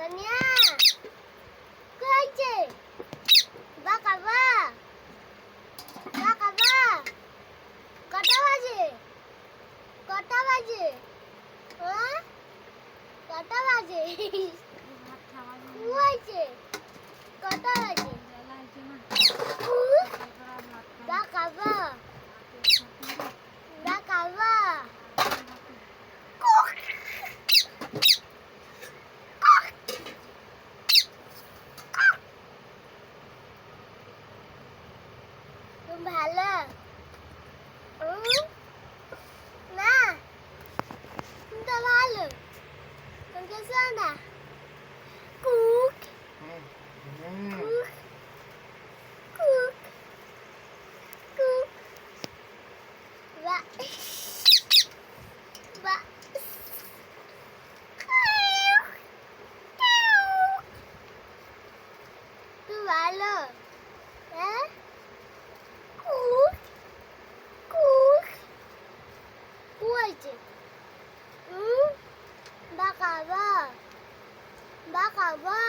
তানিয়া কি হয়েছে? বাবা বাবা কটা বাজে? কটা বাজে? হ্যাঁ কটা বাজে? কি হয়েছে? কটা বাজে? বাবা বাবা তুমি ভালো? না তুমি তো ভালো তুমি কেসো না কুক কুক কুক কুক বা বা তুমি ভালো? হ্যাঁ কুক কুক কি হয়েছে? বাবা বাবা